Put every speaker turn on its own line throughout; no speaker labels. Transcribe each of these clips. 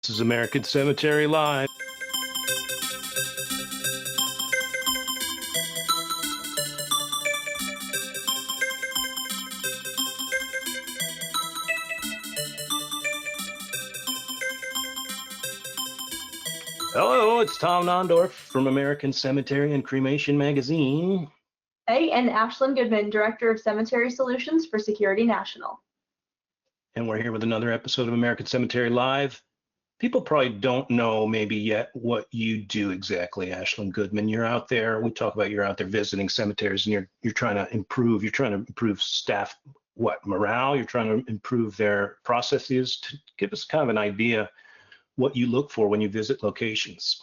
This is American Cemetery Live. Hello, it's Tom Nondorf from American Cemetery and Cremation Magazine.
Hey, and Ashlinn Goodman, Director of Cemetery Solutions for Security National.
And we're here with another episode of American Cemetery Live. People probably don't know maybe yet what you do exactly, Ashlinn Goodman. You're out there, we talk about you're out there visiting cemeteries and you're trying to improve staff, morale? You're trying to improve their processes. To give us kind of an idea what you look for when you visit locations.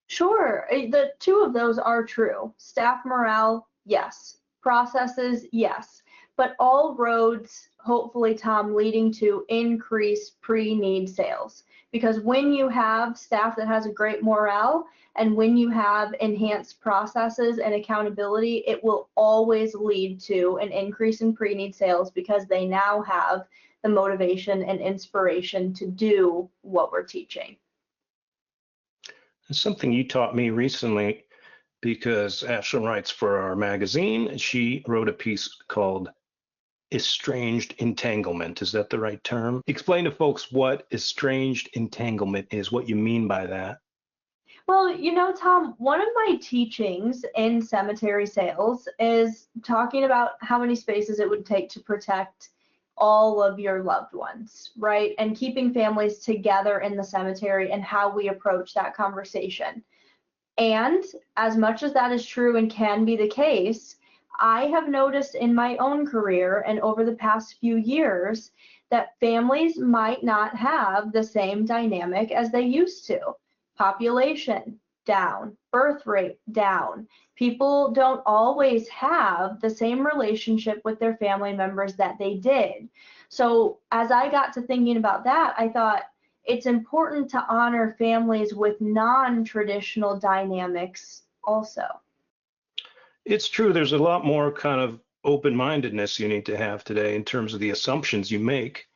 Sure, the two of those are true. Staff morale, yes. Processes, yes. But all roads, hopefully, Tom, leading to increased pre-need sales. Because when you have staff that has a great morale and when you have enhanced processes and accountability, it will always lead to an increase in pre-need sales because they now have the motivation and inspiration to do what we're teaching.
It's something you taught me recently because Ashlinn writes for our magazine. She wrote a piece called Estranged Entanglement. Is that the right term? Explain to folks what estranged entanglement is, what you mean by that.
Well, you know, Tom, one of my teachings in cemetery sales is talking about how many spaces it would take to protect all of your loved ones, right? And keeping families together in the cemetery and how we approach that conversation. And as much as that is true and can be the case, I have noticed in my own career and over the past few years that families might not have the same dynamic as they used to. Population down, birth rate down. People don't always have the same relationship with their family members that they did. So as I got to thinking about that, I thought it's important to honor families with non-traditional dynamics also.
It's true. There's a lot more kind of open-mindedness you need to have today in terms of the assumptions you make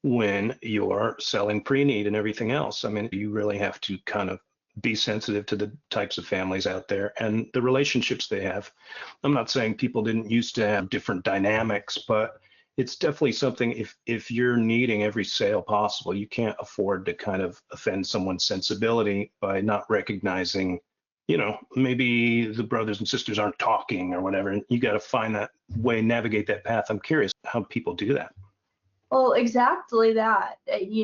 when you're selling pre-need and everything else. I mean, you really have to kind of be sensitive to the types of families out there and the relationships they have. I'm not saying people didn't used to have different dynamics, but it's definitely something, if you're needing every sale possible, you can't afford to kind of offend someone's sensibility by not recognizing, you know, maybe the brothers and sisters aren't talking or whatever, and you got to find that way, navigate that path. I'm curious how people do that.
Well, exactly that.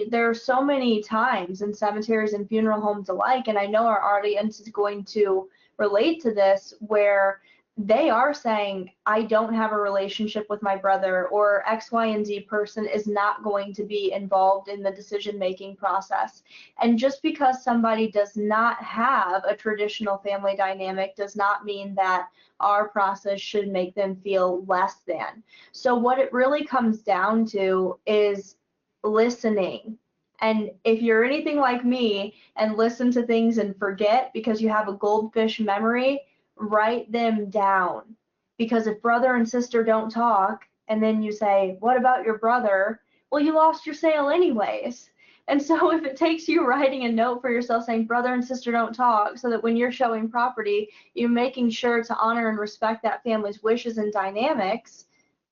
There are so many times in cemeteries and funeral homes alike, and I know our audience is going to relate to this, where they are saying, I don't have a relationship with my brother, or X, Y, and Z person is not going to be involved in the decision-making process. And just because somebody does not have a traditional family dynamic does not mean that our process should make them feel less than. So what it really comes down to is listening. And if you're anything like me and listen to things and forget because you have a goldfish memory, write them down. Because if brother and sister don't talk, and then you say, what about your brother? Well, you lost your sale anyways. And so if it takes you writing a note for yourself saying brother and sister don't talk, so that when you're showing property, you're making sure to honor and respect that family's wishes and dynamics,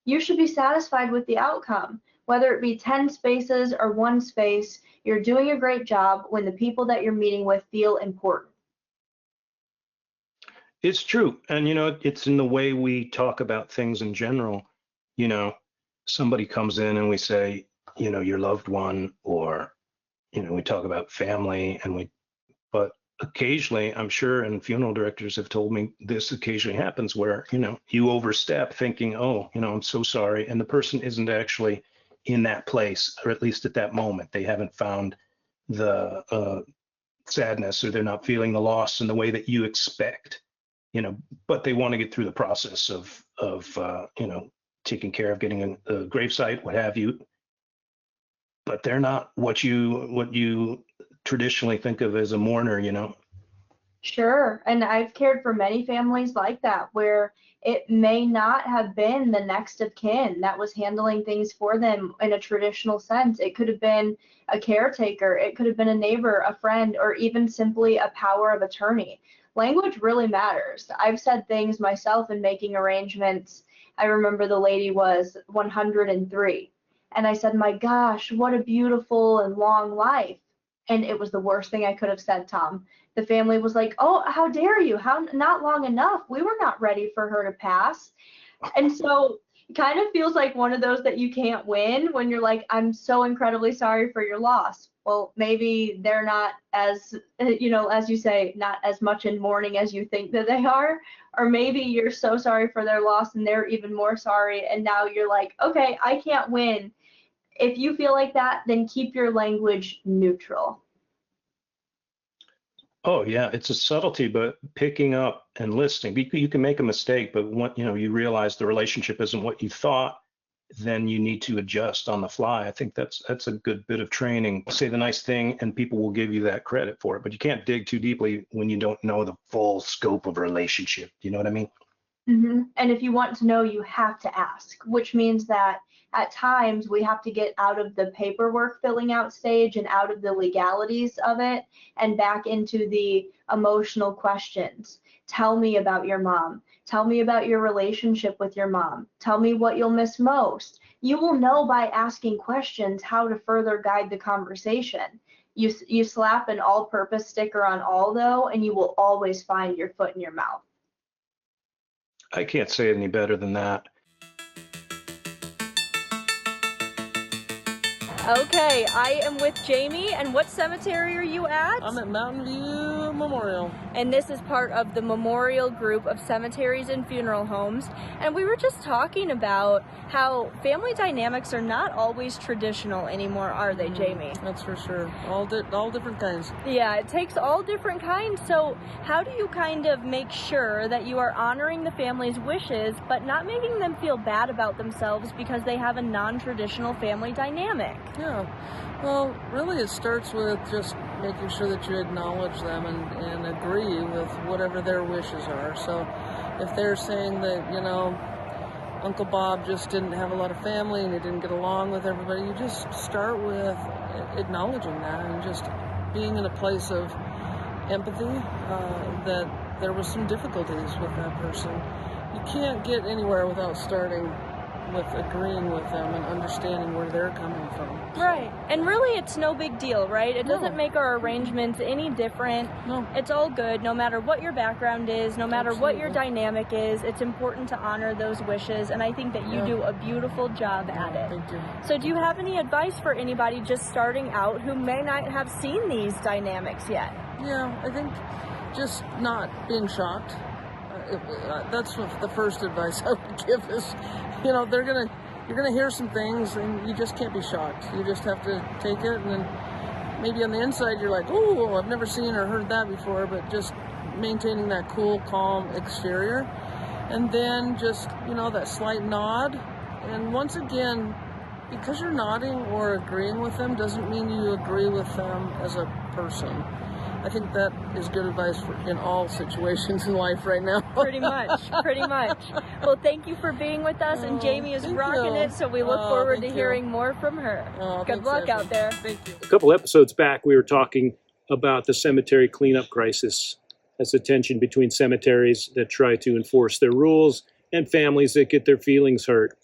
you should be satisfied with the outcome. Whether it be 10 spaces or 1 space, you're doing a great job when the people that you're meeting with feel important.
It's true. And, you know, it's in the way we talk about things in general. You know, somebody comes in and we say, you know, your loved one, or, you know, we talk about family but occasionally, I'm sure, and funeral directors have told me this occasionally happens where, you know, you overstep thinking, oh, you know, I'm so sorry. And the person isn't actually in that place, or at least at that moment, they haven't found the sadness, or they're not feeling the loss in the way that you expect. You know, but they want to get through the process of you know, taking care of getting a gravesite, what have you. But they're not what you traditionally think of as a mourner, you know.
Sure. And I've cared for many families like that where it may not have been the next of kin that was handling things for them in a traditional sense. It could have been a caretaker, it could have been a neighbor, a friend, or even simply a power of attorney. Language really matters. I've said things myself in making arrangements. I remember the lady was 103. And I said, "My gosh, what a beautiful and long life." And it was the worst thing I could have said, Tom. The family was like, "Oh, how dare you? How not long enough? We were not ready for her to pass." And so it kind of feels like one of those that you can't win when you're like, "I'm so incredibly sorry for your loss." Well, maybe they're not as, as you say, not as much in mourning as you think that they are. Or maybe you're so sorry for their loss and they're even more sorry. And now you're like, okay, I can't win. If you feel like that, then keep your language neutral.
Oh yeah, it's a subtlety, but picking up and listening. You can make a mistake, but when you realize the relationship isn't what you thought, then you need to adjust on the fly. I think that's a good bit of training. Say the nice thing, and people will give you that credit for it. But you can't dig too deeply when you don't know the full scope of a relationship. You know what I mean?
And if you want to know, you have to ask, which means that at times we have to get out of the paperwork filling out stage and out of the legalities of it and back into the emotional questions. Tell me about your mom. Tell me about your relationship with your mom. Tell me what you'll miss most. You will know by asking questions how to further guide the conversation. You slap an all-purpose sticker on all though, and you will always find your foot in your mouth.
I can't say it any better than that.
Okay, I am with Jamie, and what cemetery are you at?
I'm at Mountain View Memorial.
And this is part of the Memorial Group of Cemeteries and Funeral Homes. And we were just talking about how family dynamics are not always traditional anymore, are they, Jamie?
That's for sure. All different kinds.
Yeah, it takes all different kinds. So how do you kind of make sure that you are honoring the family's wishes, but not making them feel bad about themselves because they have a non-traditional family dynamic?
Yeah. Well, really it starts with just making sure that you acknowledge them and agree with whatever their wishes are. So if they're saying that, Uncle Bob just didn't have a lot of family and he didn't get along with everybody, you just start with acknowledging that and just being in a place of empathy, that there was some difficulties with that person. You can't get anywhere without starting with agreeing with them and understanding where they're coming from.
Right. And really it's no big deal, right? It doesn't make our arrangements any different.
No.
It's all good, no matter what your background is, no matter what your dynamic is. It's important to honor those wishes, and I think that you do a beautiful job at it.
Thank you.
So do you have any advice for anybody just starting out who may not have seen these dynamics yet?
Yeah, I think just not being shocked. That's what the first advice I would give is, you're gonna hear some things and you just can't be shocked. You just have to take it, and then maybe on the inside you're like, oh, I've never seen or heard that before, but just maintaining that cool, calm exterior. And then just, that slight nod. And once again, because you're nodding or agreeing with them doesn't mean you agree with them as a person. I think that is good advice in all situations in life right now.
Pretty much. Well, thank you for being with us, and Jamie is rocking it, so we look forward to hearing more from her. Good luck out there.
Thank you.
A couple episodes back, we were talking about the cemetery cleanup crisis. That's the tension between cemeteries that try to enforce their rules and families that get their feelings hurt.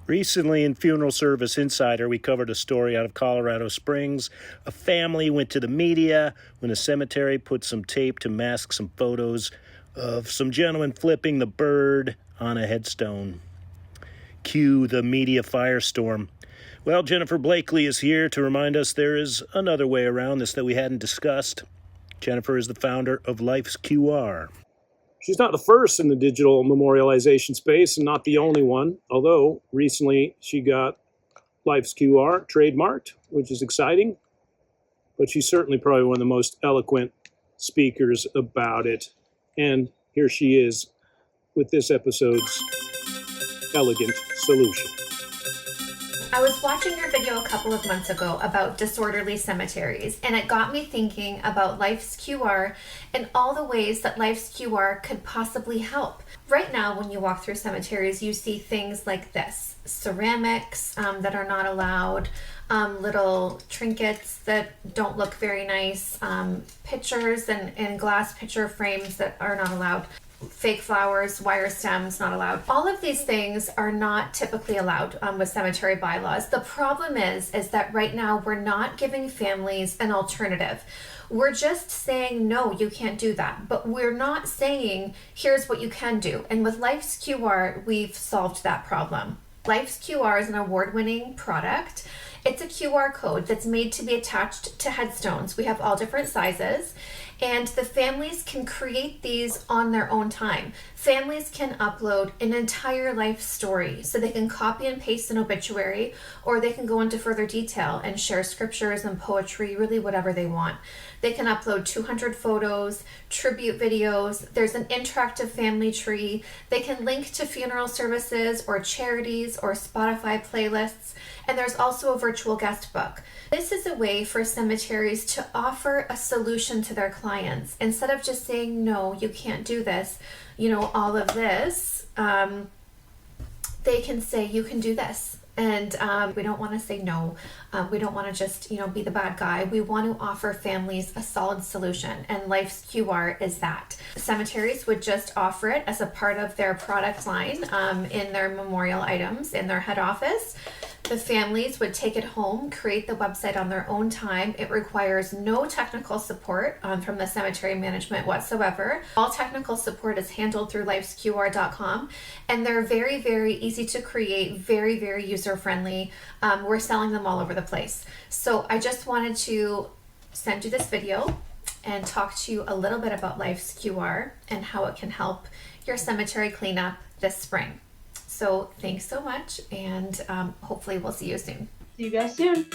Recently in Funeral Service Insider, we covered a story out of Colorado Springs. A family went to the media when a cemetery put some tape to mask some photos of some gentleman flipping the bird on a headstone. Cue the media firestorm. Well, Jennifer Blakeley is here to remind us there is another way around this that we hadn't discussed. Jennifer is the founder of Life's QR. She's not the first in the digital memorialization space and not the only one, although recently she got Life's QR trademarked, which is exciting. But she's certainly probably one of the most eloquent speakers about it. And here she is with this episode's elegant solution.
I was watching your video a couple of months ago about disorderly cemeteries, and it got me thinking about Life's QR and all the ways that Life's QR could possibly help. Right now, when you walk through cemeteries, you see things like this: ceramics that are not allowed, little trinkets that don't look very nice, pictures and glass picture frames that are not allowed, fake flowers, wire stems, not allowed. All of these things are not typically allowed with cemetery bylaws. The problem is that right now we're not giving families an alternative. We're just saying, no, you can't do that. But we're not saying, here's what you can do. And with Life's QR, we've solved that problem. Life's QR is an award-winning product. It's a QR code that's made to be attached to headstones. We have all different sizes, and the families can create these on their own time. Families can upload an entire life story, so they can copy and paste an obituary, or they can go into further detail and share scriptures and poetry, really whatever they want. They can upload 200 photos, tribute videos. There's an interactive family tree. They can link to funeral services or charities or Spotify playlists. And there's also a virtual guest book. This is a way for cemeteries to offer a solution to their clients. Instead of just saying, no, you can't do this, all of this, they can say, you can do this. And we don't want to say no. We don't want to just, be the bad guy. We want to offer families a solid solution, and Life's QR is that. Cemeteries would just offer it as a part of their product line in their memorial items in their head office. The families would take it home, create the website on their own time. It requires no technical support from the cemetery management whatsoever. All technical support is handled through lifesqr.com, and they're very, very easy to create, very, very user-friendly. We're selling them all over the place. So I just wanted to send you this video and talk to you a little bit about Life's QR and how it can help your cemetery cleanup this spring. So thanks so much, and hopefully we'll see you soon.
See you guys soon.